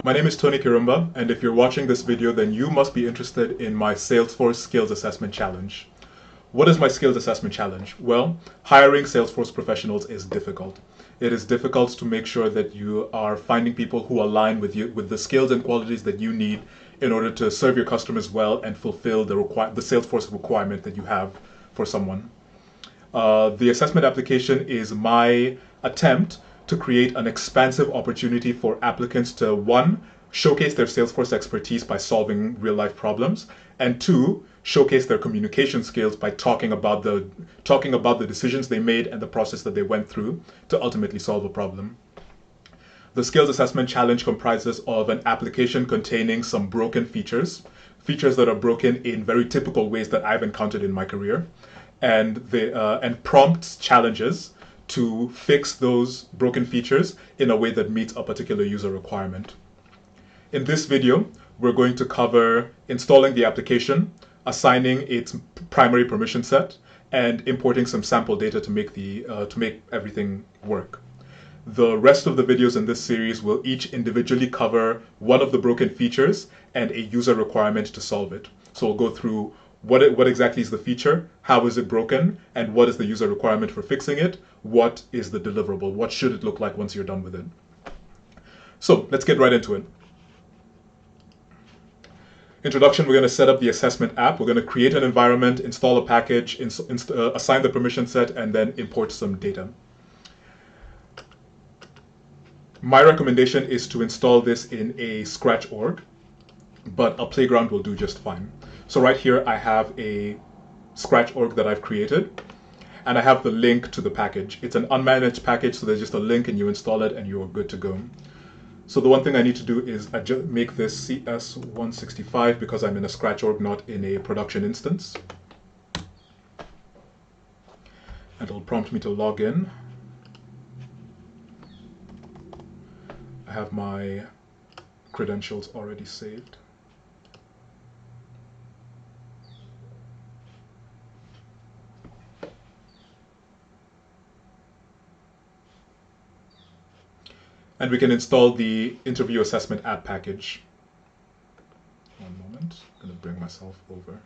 My name is Tony Kirumba, and if you're watching this video, then you must be interested in my Salesforce Skills Assessment Challenge. What is my Skills Assessment Challenge? Well, hiring Salesforce professionals is difficult. It is difficult to make sure that you are finding people who align with you, with the skills and qualities that you need in order to serve your customers well and fulfill the Salesforce requirement that you have for someone. The assessment application is my attempt to create an expansive opportunity for applicants to, one, showcase their Salesforce expertise by solving real-life problems, and two, showcase their communication skills by talking about the decisions they made and the process that they went through to ultimately solve a problem. The Skills Assessment Challenge comprises of an application containing some broken features that are broken in very typical ways that I've encountered in my career, and prompts challenges to fix those broken features in a way that meets a particular user requirement. In this video, we're going to cover installing the application, assigning its primary permission set, and importing some sample data to make everything work. The rest of the videos in this series will each individually cover one of the broken features and a user requirement to solve it. So we'll go through what exactly is the feature, how is it broken, and what is the user requirement for fixing it, what is the deliverable, what should it look like once you're done with it. So let's get right into it. Introduction, we're going to set up the assessment app. We're going to create an environment, install a package, assign the permission set, and then import some data. My recommendation is to install this in a Scratch org, but a Playground will do just fine. So right here, I have a Scratch org that I've created, and I have the link to the package. It's an unmanaged package, so there's just a link and you install it and you're good to go. So the one thing I need to do is make this CS165 because I'm in a Scratch org, not in a production instance. And it'll prompt me to log in. I have my credentials already saved. And we can install the Interview Assessment App package. One moment, I'm going to bring myself over.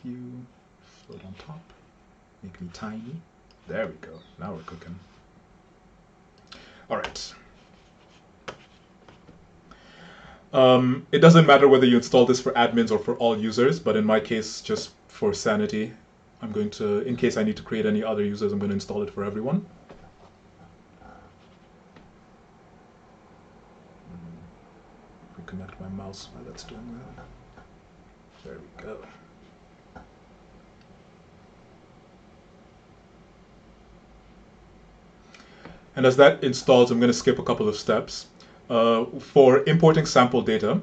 View, float on top, make me tiny. There we go, now we're cooking. All right. It doesn't matter whether you install this for admins or for all users, but in my case, just for sanity, I'm going to, in case I need to create any other users, I'm going to install it for everyone. Connect my mouse while that's doing that. There we go. And as that installs, I'm going to skip a couple of steps. For importing sample data,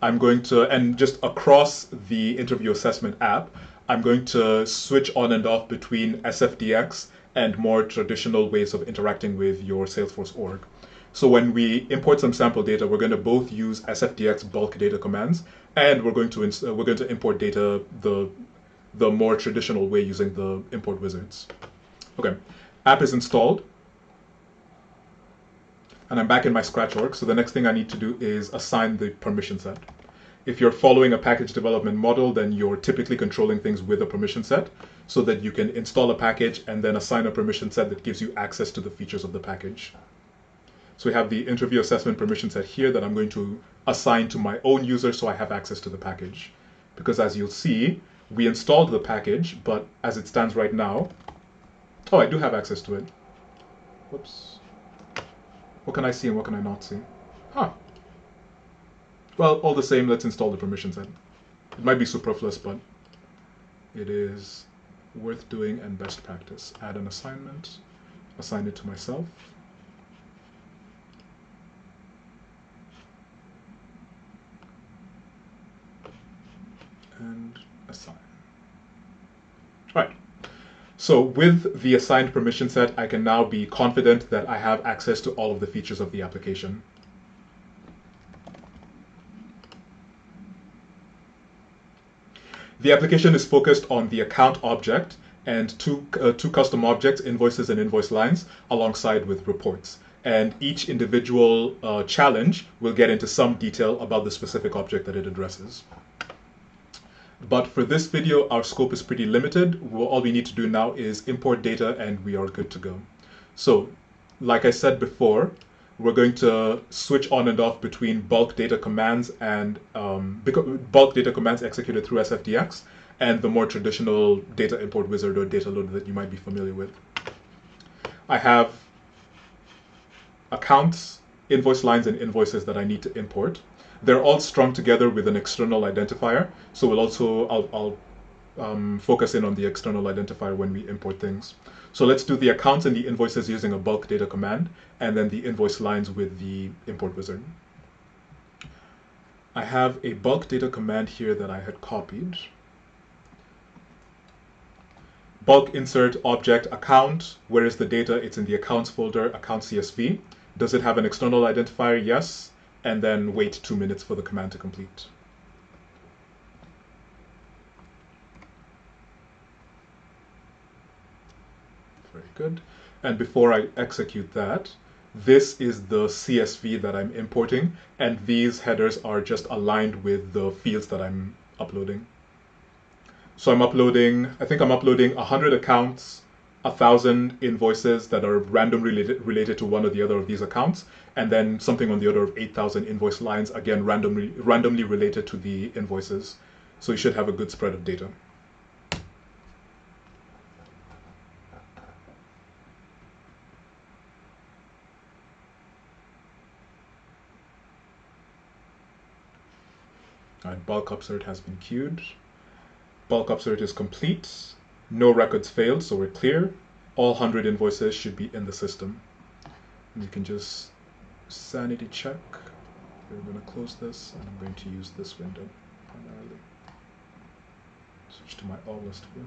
I'm going to, and just across the Interview Assessment app, I'm going to switch on and off between SFDX and more traditional ways of interacting with your Salesforce org. So when we import some sample data, we're going to both use SFDX bulk data commands, and we're going to import data the more traditional way using the import wizards. Okay, app is installed, and I'm back in my Scratch org. So the next thing I need to do is assign the permission set. If you're following a package development model, then you're typically controlling things with a permission set, so that you can install a package and then assign a permission set that gives you access to the features of the package. So we have the interview assessment permission set here that I'm going to assign to my own user so I have access to the package. Because as you'll see, we installed the package, but as it stands right now, oh, I do have access to it. Whoops. What can I see and what can I not see? Huh. Well, all the same, let's install the permission set. It might be superfluous, but it is worth doing and best practice. Add an assignment, assign it to myself. And assign. Right. So with the assigned permission set, I can now be confident that I have access to all of the features of the application. The application is focused on the account object and two custom objects, invoices and invoice lines, alongside with reports. and each individual challenge will get into some detail about the specific object that it addresses. But for this video, our scope is pretty limited. All we need to do now is import data and we are good to go. So, like I said before, we're going to switch on and off between bulk data commands and bulk data commands executed through SFDX and the more traditional data import wizard or data loader that you might be familiar with. I have accounts, invoice lines, and invoices that I need to import. They're all strung together with an external identifier. So I'll focus in on the external identifier when we import things. So let's do the accounts and the invoices using a bulk data command, and then the invoice lines with the import wizard. I have a bulk data command here that I had copied. Bulk insert object account. Where is the data? It's in the accounts folder, account CSV. Does it have an external identifier? Yes. And then wait 2 minutes for the command to complete. Very good. And before I execute that, this is the CSV that I'm importing, and these headers are just aligned with the fields that I'm uploading. So I think I'm uploading 100 accounts, 1,000 invoices that are randomly related to one or the other of these accounts, and then something on the order of 8,000 invoice lines, again, randomly related to the invoices. So you should have a good spread of data. All right, bulk upsert has been queued. Bulk upsert is complete. No records failed, so we're clear. All 100 invoices should be in the system. And you can just sanity check. We're going to close this, and I'm going to use this window primarily. Switch to my all list view.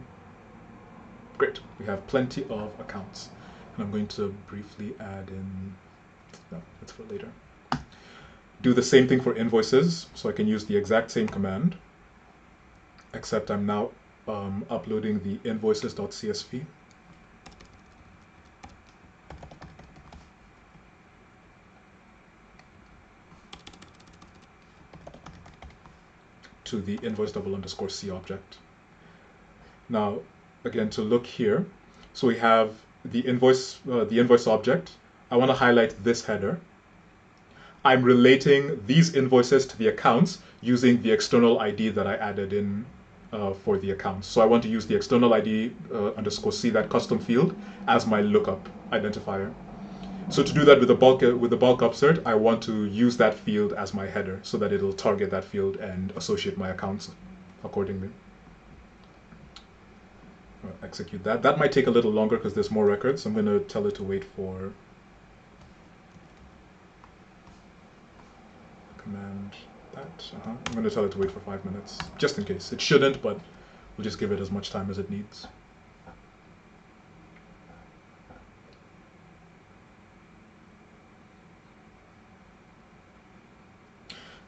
Great, we have plenty of accounts. And I'm going to briefly add in, no, that's for later. Do the same thing for invoices, so I can use the exact same command, except I'm now uploading the invoices.csv. to the invoice_C object. Now, again, to look here, so we have the invoice object. I want to highlight this header. I'm relating these invoices to the accounts using the external ID that I added in for the accounts. So I want to use the external ID _C, that custom field, as my lookup identifier. So to do that with the bulk upsert, I want to use that field as my header so that it'll target that field and associate my accounts accordingly. I'll execute that. That might take a little longer because there's more records. I'm going to tell it to wait for command that. I'm going to tell it to wait for 5 minutes, just in case. It shouldn't, but we'll just give it as much time as it needs.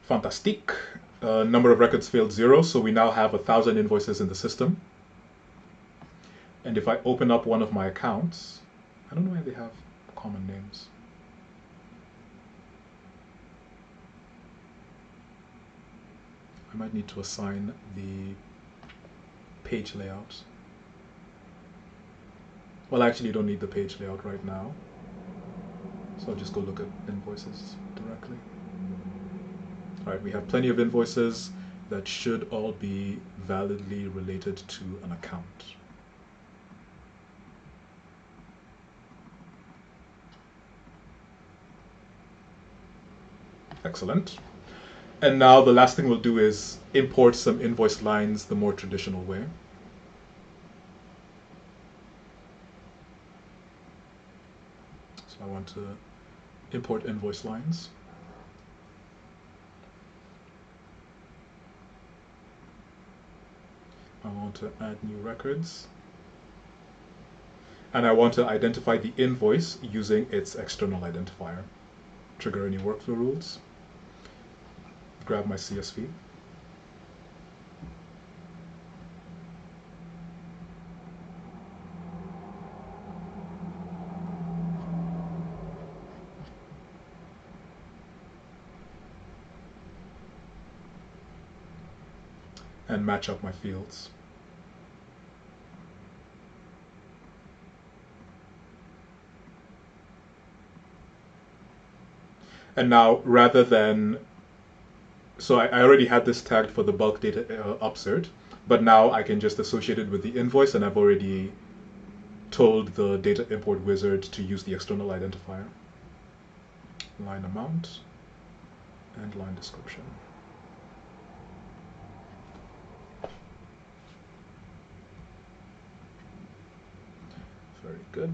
Fantastic. Number of records failed 0, so we now have 1,000 invoices in the system. And if I open up one of my accounts, I don't know why they have common names. I might need to assign the page layout. Well, I actually don't need the page layout right now. So I'll just go look at invoices directly. All right, we have plenty of invoices that should all be validly related to an account. Excellent. And now the last thing we'll do is import some invoice lines the more traditional way. So I want to import invoice lines. I want to add new records. And I want to identify the invoice using its external identifier. Trigger any workflow rules. Grab my CSV. and match up my fields. And now, so I already had this tagged for the bulk data upsert, but now I can just associate it with the invoice, and I've already told the data import wizard to use the external identifier. Line amount and line description. Very good.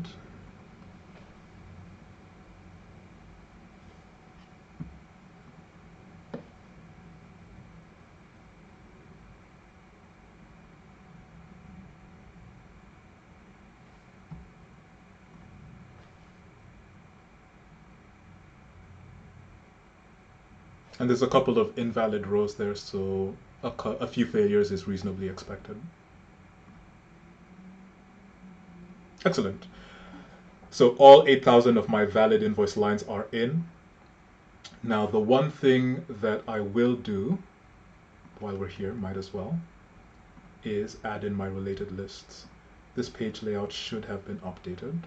And there's a couple of invalid rows there, so a few failures is reasonably expected. Excellent. So all 8,000 of my valid invoice lines are in. Now the one thing that I will do while we're here, might as well, is add in my related lists. This page layout should have been updated.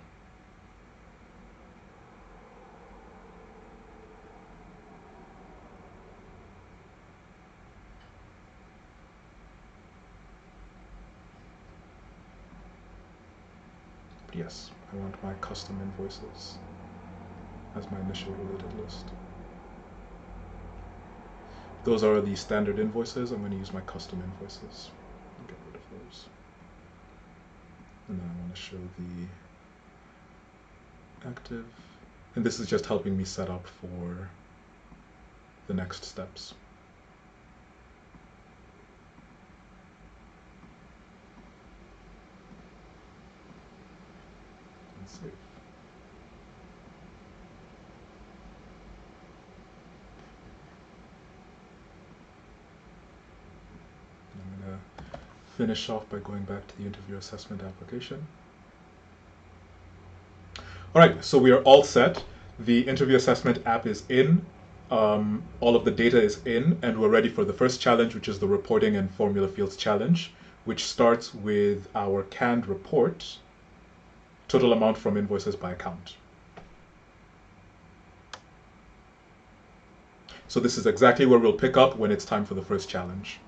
But yes, I want my custom invoices as my initial related list. Those are the standard invoices. I'm going to use my custom invoices. I'll get rid of those. And then I want to show the active. And this is just helping me set up for the next steps. And save. I'm going to finish off by going back to the interview assessment application. All right, so we are all set. The interview assessment app is in. All of the data is in, and we're ready for the first challenge, which is the reporting and formula fields challenge, which starts with our canned report, total amount from invoices by account. So this is exactly where we'll pick up when it's time for the first challenge.